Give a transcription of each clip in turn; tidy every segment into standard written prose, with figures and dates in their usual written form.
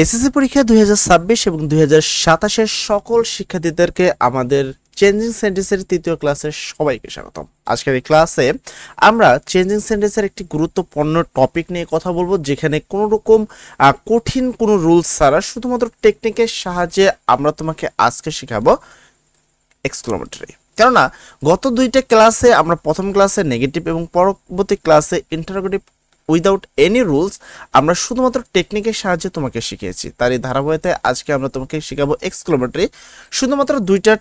SSC পরীক্ষা 2026 এবং 2027 সকল শিক্ষার্থীদেরকে আমাদের চেঞ্জিং সেন্টেন্সের তৃতীয় ক্লাসে সবাইকে স্বাগতম। আজকের এই ক্লাসে আমরা চেঞ্জিং সেন্টেন্সের একটি গুরুত্বপূর্ণ টপিক নিয়ে কথা বলবো, যেখানে কোনো রকম কঠিন কোনো রুলস ছাড়া শুধুমাত্র টেকনিকের সাহায্যে আমরা তোমাকে আজকে শেখাবো এক্সক্লামেটরি। কেননা গত দুইটা ক্লাসে আমরা প্রথম ক্লাসে নেগেটিভ এবং পরবর্তী ক্লাসে ইন্টারোগেটিভ উইদাউট এনি রুলস আমরা শুধুমাত্র টেকনিকের সাহায্যে তোমাকে শিখিয়েছি। তার এই ধারাবাহিকতায় আজকে আমরা তোমাকে শেখাবো এক্সক্লামেটরি, শুধুমাত্র দুইটা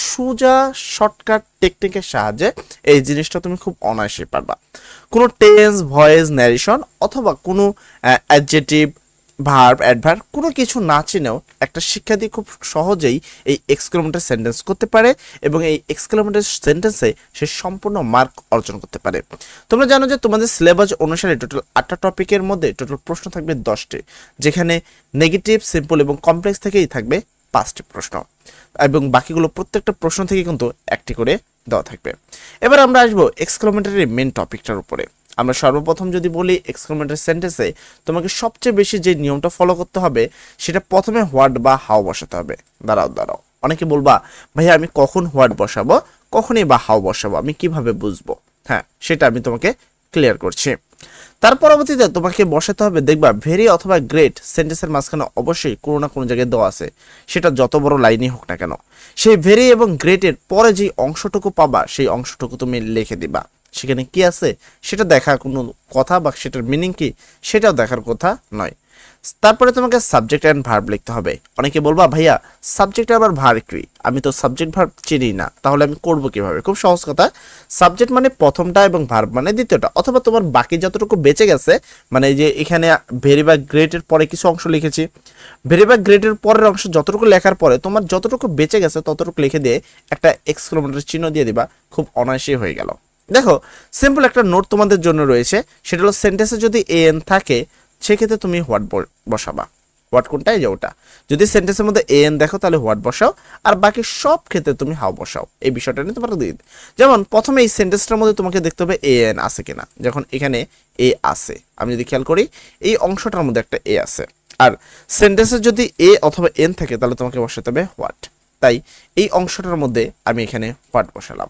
সোজা শর্টকাট টেকনিকের সাহায্যে এই জিনিসটা তুমি খুব অনায়াসে পারবা। কোনো টেন্স, ভয়েস, ন্যারেশন অথবা কোনো অ্যাডজেক্টিভ, ভার্ব, অ্যাডভার্ব কোনো কিছু না চিনেও একটা শিক্ষার্থী খুব সহজেই এই এক্সক্লামেটরি সেন্টেন্স করতে পারে এবং এই এক্সক্লামেটরি সেন্টেন্সে সে সম্পূর্ণ মার্ক অর্জন করতে পারে। তোমরা জানো যে তোমাদের সিলেবাস অনুসারে টোটাল 8টা টপিকের মধ্যে টোটাল প্রশ্ন থাকবে 10টি, যেখানে নেগেটিভ, সিম্পল এবং কমপ্লেক্স থেকেই থাকবে 5টি প্রশ্ন, এবং বাকিগুলো প্রত্যেকটা প্রশ্ন থেকে কিন্তু একটি করে দেওয়া থাকবে। এবার আমরা আসবো এক্সক্লামেটরি মেন টপিকটার উপরে। আমরা সর্বপ্রথম যদি বলি এক্সক্লামেটরি সেন্টেন্সে তোমাকে সবচেয়ে বেশি যে নিয়মটা ফলো করতে হবে সেটা প্রথমে হোয়াট বা হাউ বসাতে হবে। দাঁড়াও, অনেকে বলবা ভাইয়া আমি কখন হোয়াট বসাবো, কখনই বা হাউ বসাবো, আমি কিভাবে বুঝবো? হ্যাঁ, সেটা আমি তোমাকে ক্লিয়ার করছি। তার পরবর্তীতে তোমাকে বসাতে হবে, দেখবা ভেরি অথবা গ্রেট সেন্টেন্সের মাঝখানে অবশ্যই কোনো না কোনো জায়গায় দেওয়া আছে, সেটা যত বড় লাইনই হোক না কেন। সেই ভেরি এবং গ্রেটের পরে যে অংশটুকু পাবা সেই অংশটুকু তুমি লিখে দিবা। সেখানে কি আছে সেটা দেখার কোনো কথা বা সেটার মিনিং কি সেটাও দেখার কথা নয়। তারপরে তোমাকে সাবজেক্ট অ্যান্ড ভার্ব লিখতে হবে। অনেকে বলবা ভাইয়া সাবজেক্ট আবার ভার্ব কি, আমি তো সাবজেক্ট ভার্ব চিনি না, তাহলে আমি করব কিভাবে? খুব সহজ কথা, সাবজেক্ট মানে প্রথমটা এবং ভার্ব মানে দ্বিতীয়টা, অথবা তোমার বাকি যতটুকু বেঁচে গেছে, মানে যে এখানে ভেরি বা গ্রেটের পরে কিছু অংশ লিখেছি, ভেরি বা গ্রেটের পরের অংশ যতটুকু লেখার পরে তোমার যতটুকু বেঁচে গেছে ততটুকু লিখে দিয়ে একটা এক্সক্লামেটরি চিহ্ন দিয়ে দিবা, খুব অনায়াসই হয়ে গেল। দেখো সিম্পল একটা নোট তোমাদের জন্য রয়েছে, সেটা হলো সেন্টেন্সে যদি এন থাকে সেক্ষেত্রে তুমি হোয়াট বসাবা। হোয়াট কোনটা? এই যে ওটা। যদি সেন্টেন্সের মধ্যে এন দেখো তাহলে হোয়াট বসাও, আর বাকি সব ক্ষেত্রে তুমি হাউ বসাও। এই বিষয়টা নিয়ে তোমার দিন, যেমন প্রথমে এই সেন্টেন্সটার মধ্যে তোমাকে দেখতে হবে এ এন আছে কিনা। যখন এখানে এ আছে, আমি যদি খেয়াল করি এই অংশটার মধ্যে একটা এ আছে, আর সেন্টেন্সে যদি এ অথবা এন থাকে তাহলে তোমাকে বসাতে হবে হোয়াট। তাই এই অংশটার মধ্যে আমি এখানে হোয়াট বসালাম,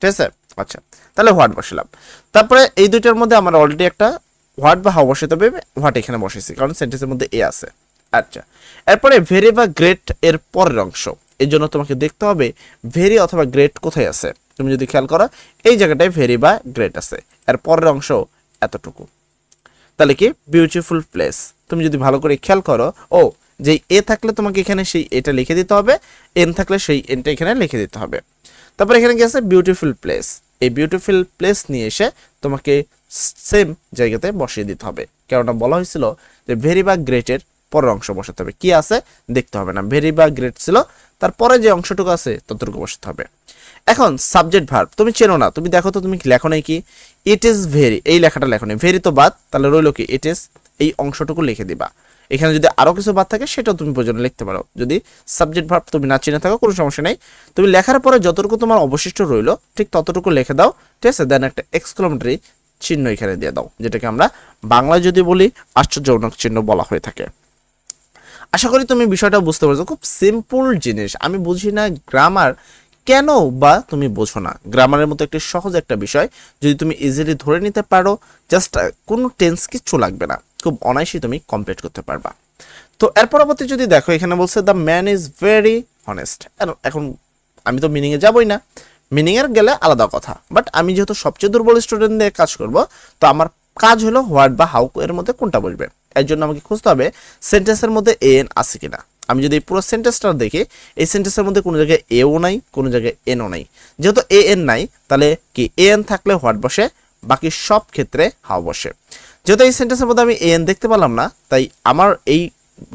ঠিক আছে? আচ্ছা, তাহলে হোয়াট বসালাম। তারপরে এই দুইটার মধ্যে আমার অলরেডি একটা হোয়াট বা হাউ বসাতে হবে, হোয়াট এখানে বসেছি কারণ সেন্টেন্সের মধ্যে এ আছে। আচ্ছা, এরপরে ভেরি বা গ্রেট এর পরের অংশ, এর জন্য তোমাকে দেখতে হবে ভেরি অথবা গ্রেট কোথায় আছে। তুমি যদি খেয়াল করো এই জায়গাটায় ভেরি বা গ্রেট আছে, এর পরের অংশ এতটুকু, তাহলে কি বিউটিফুল প্লেস। তুমি যদি ভালো করে খেয়াল করো, ও যে এ থাকলে তোমাকে এখানে সেই এটা লিখে দিতে হবে, এন থাকলে সেই এনটা এখানে লিখে দিতে হবে। তারপর এখানে কি আছে? Beautiful place. এই বিউটিফুল প্লেস নিয়ে এসে তোমাকে সেম জায়গাতে বসিয়ে দিতে হবে, কেননা বলা হয়েছিল যে ভেরি বা গ্রেটের পরের অংশ বসাতে হবে। কি আছে দেখতে হবে না, ভেরি বা গ্রেট ছিল, তারপরে যে অংশটুকু আছে ততটুকু বসাতে হবে। এখন সাবজেক্ট ভার্ব তুমি চেনো না, তুমি দেখো তো তুমি লেখো নাই কি ইট ইজ ভেরি, এই লেখাটা লেখো নাই, ভেরি তো বাদ, তাহলে রইলো কি ইট ইজ, এই অংশটুকু লিখে দিবা। এখানে যদি আরো কিছু বাদ থাকে সেটাও তুমি প্রয়োজনে লিখতে পারো। যদি সাবজেক্ট ভার্ব তুমি না চিনে থাকো কোনো সমস্যা নেই, তুমি লেখার পরে যতটুকু তোমার অবশিষ্ট রইলো ঠিক ততটুকু লিখে দাও, ঠিক আছে? দেন একটা এক্সক্লামেটরি চিহ্ন এখানে দিয়ে দাও, যেটাকে আমরা বাংলায় যদি বলি আশ্চর্যজনক চিহ্ন বলা হয়ে থাকে। আশা করি তুমি বিষয়টা বুঝতে পারছো, খুব সিম্পল জিনিস। আমি বুঝি না গ্রামার কেন বা তুমি বোঝো না। গ্রামারের মতো একটি সহজ একটা বিষয় যদি তুমি ইজিলি ধরে নিতে পারো, জাস্ট কোনো টেন্স কিচ্ছু লাগবে না, খুব অনায়াসই তুমি কমপ্লিট করতে পারবা। তো এর পরবর্তী যদি দেখো এখানে বলছে the man is very honest. এখন আমি তো মিনিংয়ে যাবই না, মিনিংয়ের গেলে আলাদা কথা, বাট আমি যেহেতু সবচেয়ে দুর্বল স্টুডেন্ট দিয়ে কাজ করব, তো আমার কাজ হলো হোয়াট বা হাউ এর মধ্যে কোনটা বসবে। এর জন্য আমাকে খুঁজতে হবে সেন্টেন্সের মধ্যে এন আছে কিনা। আমি যদি পুরো সেন্টেন্সটা দেখি, এই সেন্টেন্সের মধ্যে কোনো জায়গায় এও নাই, কোনো জায়গায় এনও নাই। যেহেতু এ এন নাই, তাহলে কি এ এন থাকলে হোয়াট বসে, বাকি সব ক্ষেত্রে হাউ বসে। যেহেতু এই সেন্টেন্সের মধ্যে আমি এন দেখতে পেলাম না, তাই আমার এই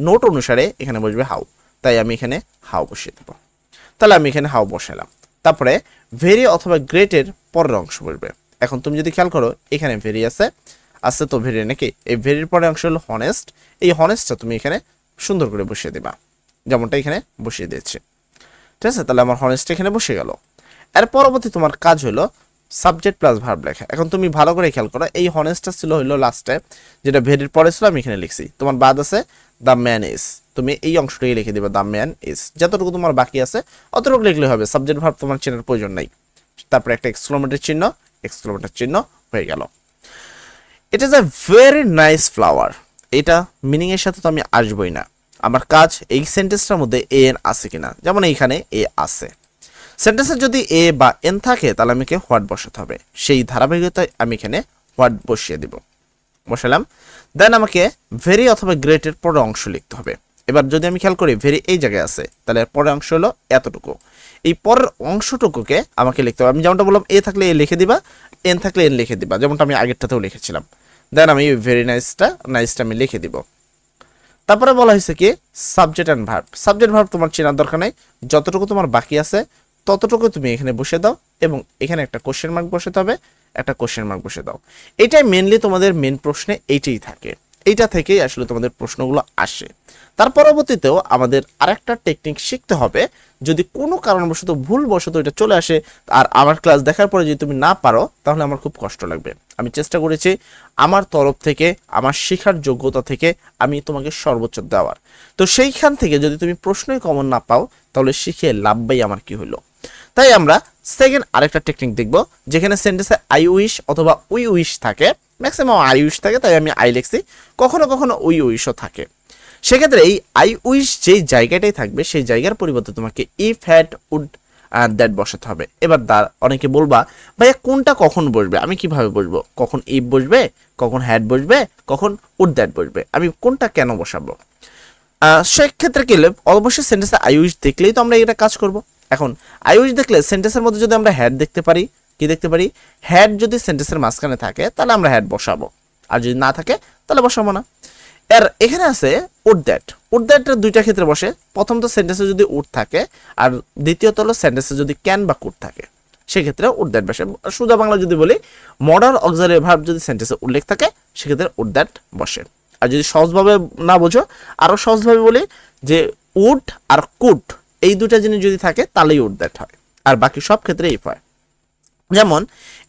নোট অনুসারে এখানে বসবে হাউ, তাই আমি এখানে হাউ বসিয়ে দেবো। তাহলে আমি এখানে হাউ বসালাম। তারপরে ভেরি অথবা গ্রেটের পরের অংশ বসবে। এখন তুমি যদি খেয়াল করো এখানে ভেরি আছে তো ভেরি নাকি, এই ভেরির পরের অংশ হলো হনেস্ট। এই হনেস্টটা তুমি এখানে সুন্দর করে বসিয়ে দিবা, যেমনটা এখানে বসিয়ে দিয়েছি, ঠিক আছে? তাহলে আমার হনেস্ট এখানে বসে গেল। এর পরবর্তী তোমার কাজ হলো সাবজেক্ট প্লাস ভার্ব লেখা। এখন তুমি ভালো করে খেয়াল করো, এই হনেস্টটা ছিল হইলো লাস্টে, যেটা ভেরির পরে ছিল আমি এখানে লিখছি। তোমার বাদ আছে দ্য ম্যান ইজ, তুমি এই অংশটাই লিখে দিবে দ্য ম্যান ইজ। যতটুকু তোমার বাকি আছে অতটুকু লিখলে হবে, সাবজেক্ট ভার্ব তোমার চেনার প্রয়োজন নাই। তারপরে একটা এক্সক্লেমেটর চিহ্ন হয়ে গেল। It is a very nice flower. এটা মিনিং এর সাথে তো আমি আসবই না, আমার কাজ এই সেন্টেন্সটার মধ্যে এ এন আছে কিনা। যেমন এইখানে এ আছে, সেন্টেন্সে যদি এ বা এন থাকে তাহলে আমাকে হোয়াট বসাতে হবে, সেই ধারাবাহিকতায় আমি এখানে হোয়াট বসিয়ে দিব। বসালাম, দেন আমাকে ভেরি অথবা গ্রেটের পরের অংশ লিখতে হবে। এবার যদি আমি খেয়াল করি ভেরি এই জায়গায় আছে, তাহলে পরের অংশ হলো এতটুকু। এই পরের অংশটুকুকে আমাকে লিখতে হবে। আমি যেমনটা বললাম এ থাকলে এ লিখে দিবা, এন থাকলে এন লিখে দিবা, যেমনটা আমি আগেরটাতেও লিখেছিলাম। দেন আমি ভেরি নাইসটা আমি লিখে দিব। তারপরে বলা হয়েছে কি subject and verb. Subject verb তোমার চেনার দরকার নেই, যতটুকু তোমার বাকি আছে ততটুকু তুমি এখানে বসে দাও, এবং এখানে একটা কোশ্চেন মার্ক বসাতে হবে, একটা কোশ্চেন মার্ক বসে দাও। এটাই মেনলি তোমাদের মেন প্রশ্নে এইটাই থাকে, এইটা থেকেই আসলে তোমাদের প্রশ্নগুলো আসে। তার পরবর্তীতেও আমাদের আরেকটা টেকনিক শিখতে হবে, যদি কোনো কারণবশত ভুলবশত এটা চলে আসে আর আমার ক্লাস দেখার পরে যদি তুমি না পারো তাহলে আমার খুব কষ্ট লাগবে। আমি চেষ্টা করেছি আমার তরফ থেকে, আমার শেখার যোগ্যতা থেকে আমি তোমাকে সর্বোচ্চ দেওয়ার। তো সেইখান থেকে যদি তুমি প্রশ্নই কমন না পাও তাহলে শিখে লাভবাই আমার কি হলো। তাই আমরা সেকেন্ড আরেকটা টেকনিক দেখব, যেখানে সেন্টেন্সে আই উইশ অথবা উই উইশ থাকে। ম্যাক্সিমাম আই উইশ থাকে, তাই আমি আই লিখছি, কখনো কখনো উই উইশও থাকে। সেক্ষেত্রে এই আই উইশ যেই জায়গাটাই থাকবে সেই জায়গার পরিবর্তে তোমাকে ইফ হ্যাড উড দ্যাট বসাতে হবে। এবার অনেকে বলবা ভাইয়া কোনটা কখন বসবে, আমি কিভাবে বসবো, কখন ইফ বসবে, কখন হ্যাড বসবে, কখন উড দ্যাট বসবে, আমি কোনটা কেন বসাবো। সেক্ষেত্রে কি হলে অবশ্যই সেন্টেন্সে আই উইশ দেখলেই তো আমরা এটা কাজ করব। এখন আই উইশ দেখলে সেন্টেন্সের মধ্যে যদি আমরা হ্যাড দেখতে পারি, কি দেখতে পারি, হ্যাড যদি সেন্টেন্সের মাঝখানে থাকে তাহলে আমরা হ্যাড বসাবো, আর যদি না থাকে তাহলে বসাবো না। এর এখানে আছে উড দ্যাট। উড দ্যাটের দুইটা ক্ষেত্রে বসে, প্রথম তো সেন্টেন্সে যদি উড থাকে, আর দ্বিতীয়ত হলো সেন্টেন্সে যদি ক্যান বা কুড থাকে, সেক্ষেত্রে উড দ্যাট বসে। সোজা বাংলা যদি বলি, মডার্ন অক্সিলারি ভার্ব যদি সেন্টেন্সে উল্লেখ থাকে সেক্ষেত্রে উড দ্যাট বসে। আর যদি সহজভাবে না বোঝো, আরো সহজভাবে বলি যে উড আর কুড এই দুটা জিনিস যদি থাকে তাহলেই উড দ্যাট হয়, আর বাকি সব ক্ষেত্রে ইফ হয়। যেমন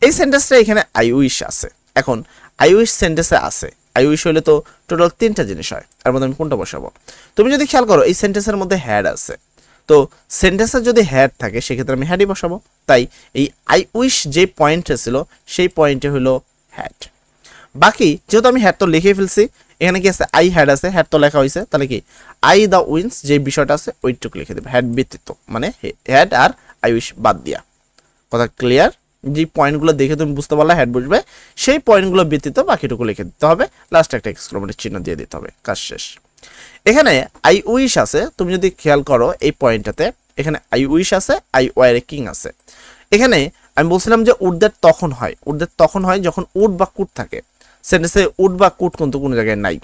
এই সেন্টেন্সটা এখানে আই উইশ আছে, এখন আই উইশ সেন্টেন্সে আছে, আই উইশ হলে তো টোটাল তিনটা জিনিস হয়, এর মধ্যে আমি কোনটা বসাবো। তুমি যদি খেয়াল করো এই সেন্টেন্সের মধ্যে হ্যাড আছে, তো সেন্টেন্সে যদি হ্যাড থাকে সেক্ষেত্রে আমি হ্যাডই বসাবো। তাই এই আই উইশ যে পয়েন্টে ছিল সেই পয়েন্টে হলো হ্যাড। বাকি যেহেতু আমি হ্যাড তো লিখে ফেলছি, এখানে কি আছে আই হ্যাড আছে, হ্যাড তো লেখা হয়েছে, তাহলে কি আই দ্য উইন্স যে বিষয়টা আছে ওইটুকু লিখে দেবে, হ্যাড ব্যতীত, মানে হ্যাড আর আই উইশ বাদ দিয়া। কথা ক্লিয়ার? যে পয়েন্টগুলো দেখে তুমি বুঝতে পারলে হ্যাড বুঝবে, সেই পয়েন্টগুলো ব্যতীত বাকিটুকু লিখে দিতে হবে, লাস্ট একটা এক্সক্লেমেটর চিহ্ন দিয়ে দিতে হবে, কাজ শেষ। এখানে আই উইশ আছে, তুমি যদি খেয়াল করো এই পয়েন্টটাতে এখানে আই উইশ আছে, আই ওয়ার এ কিং আছে। এখানে আমি বলছিলাম যে উড দ্যাট তখন হয়, উড দ্যাট তখন হয় যখন উড বা কুড থাকে। সেন্টেন্সে উড বা কুড কিন্তু কোনো জায়গায় নাই।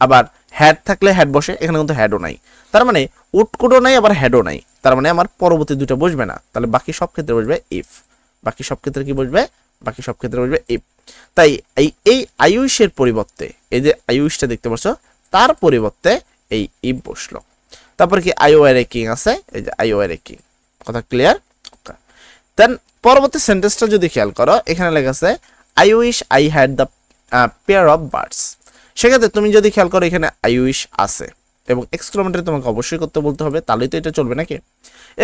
আবার হ্যাড থাকলে হ্যাড বসে, এখানে কিন্তু হ্যাডও নাই, তার মানে উড কুডও নাই আবার হ্যাডও নাই, তার মানে আমার পরবর্তী দুটো বসবে না, তাহলে বাকি সব ক্ষেত্রে বসবে ইফ। বাকি সব ক্ষেত্রে কি বসবে, বাকি সব ক্ষেত্রে বসবে ইফ। তাই এই আই উইশের পরিবর্তে এই যে আই উইশটা দেখতে পাচ্ছ তার পরিবর্তে এই ইফ বসলো। তারপর কি আই ওয়ার এ কিং আছে, এই যে আই ওয়ার এ কিং। কথা ক্লিয়ার? দেন পরবর্তী সেন্টেন্সটা যদি খেয়াল করো এখানে লেখা আছে I wish I had the pair of birds. সেক্ষেত্রে তুমি যদি খেয়াল করো এখানে আই উইশ আছে এবং এক্সক্লেমেটর তোমাকে অবশ্যই করতে বলতে হবে, তাহলেই তো এটা চলবে নাকি।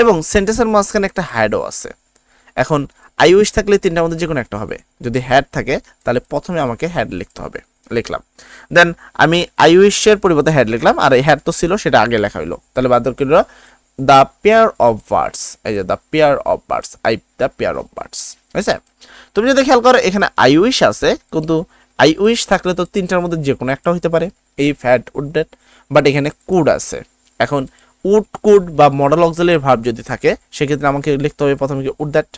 এবং সেন্টেন্সের মাঝখানে একটা হ্যাডও আছে। এখন আই উইশ থাকলে তিনটার মধ্যে যে কোনো একটা হবে, যদি হ্যাড থাকে তাহলে প্রথমে আমাকে হ্যাড লিখতে হবে, লিখলাম। দেন আমি আই উইশের পরিবর্তে হ্যাড লিখলাম, আর এই হ্যাড তো ছিল সেটা আগে লেখা হইলো, তাহলে বাদ করলো দ্য পেয়ার অফ বার্ডস। এই যে the pair of birds, I the pair of birds, বুঝছে? তুমি যদি খেয়াল করো এখানে আই উইশ আছে, কিন্তু আই উইশ থাকলে তো তিনটার মধ্যে যে কোনো একটা হইতে পারে, if had would that, but এখানে কুড আছে। এখন উড কুড বা মডেল অক্সিলারি ভার্ব যদি থাকে সেক্ষেত্রে আমাকে লিখতে হবে প্রথমে কি উড দ্যাট।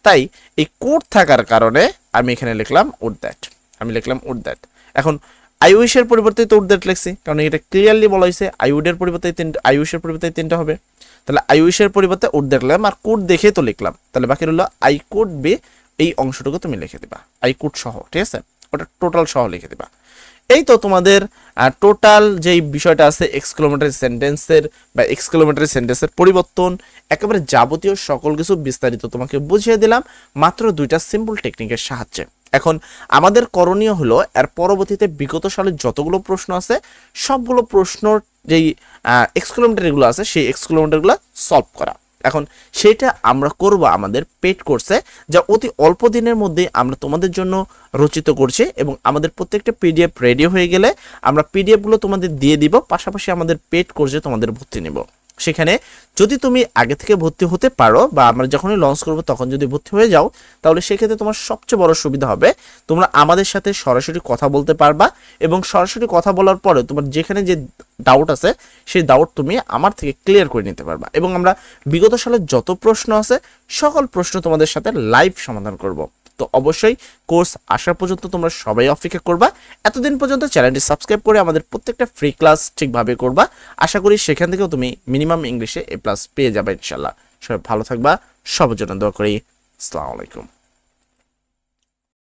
তাই এই কুড থাকার কারণে আমি এখানে লিখলাম উড দ্যাট, আমি লিখলাম উড দ্যাট। এখন আই উইশের পরিবর্তে তো উড দ্যাট লিখছি, কারণ এটা ক্লিয়ারলি বলা হয়েছে আই উডের পরিবর্তে তিনটা, আই উইশের পরিবর্তে তিনটা হবে, তাহলে আই উইশের পরিবর্তে উড দ্যাট লিখলাম, আর কুড দেখে তো লিখলাম, তাহলে বাকি রইল আই কুড বি। এই অংশটুকু তুমি লিখে দিবা আই কুড সহ, ঠিক আছে, ওটা টোটাল সহ লিখে দিবা। এই তো তোমাদের টোটাল যেই বিষয়টা আছে এক্সক্লেমেটরি সেন্টেন্সের বা এক্সক্লেমেটরি সেন্টেন্সের পরিবর্তন একেবারে যাবতীয় সকল কিছু বিস্তারিত তোমাকে বুঝিয়ে দিলাম মাত্র 2টা সিম্পল টেকনিকের সাহায্যে। এখন আমাদের করণীয় হলো এর পরবর্তীতে বিগত সালের যতগুলো প্রশ্ন আছে সবগুলো প্রশ্নর যেই এক্সক্লেমেটরিগুলো আছে সেই এক্সক্লেমেটরিগুলো সলভ করা। এখন সেটা আমরা করব আমাদের পেড কোর্সে, যা অতি অল্প দিনের মধ্যে আমরা তোমাদের জন্য রচিত করছি এবং আমাদের প্রত্যেকটা পিডিএফ রেডি হয়ে গেলে আমরা পিডিএফগুলো তোমাদের দিয়ে দিব, পাশাপাশি আমাদের পেড কোর্সে তোমাদের ভর্তি নেব। সেখানে যদি তুমি আগে থেকে ভর্তি হতে পারো বা আমরা যখনই লঞ্চ করব তখন যদি ভর্তি হয়ে যাও, তাহলে সেক্ষেত্রে তোমার সবচেয়ে বড় সুবিধা হবে তোমরা আমাদের সাথে সরাসরি কথা বলতে পারবা এবং সরাসরি কথা বলার পরে তোমার যেখানে যে ডাউট আছে সেই ডাউট তুমি আমার থেকে ক্লিয়ার করে নিতে পারবা এবং আমরা বিগত সালের যত প্রশ্ন আছে সকল প্রশ্ন তোমাদের সাথে লাইভ সমাধান করব। তো অবশ্যই কোর্স আসার পর্যন্ত তোমরা সবাই অপেক্ষা করবা। এতদিন পর্যন্ত চ্যানেলটি সাবস্ক্রাইব করে আমাদের প্রত্যেকটা ফ্রি ক্লাস ঠিকভাবে করবা। আশা করি সেখান থেকেও তুমি মিনিমাম ইংলিশে A+ পেয়ে যাবে ইনশাল্লাহ। সবাই ভালো থাকবা, সবার জন্য দোয়া করি। আসসালামু আলাইকুম।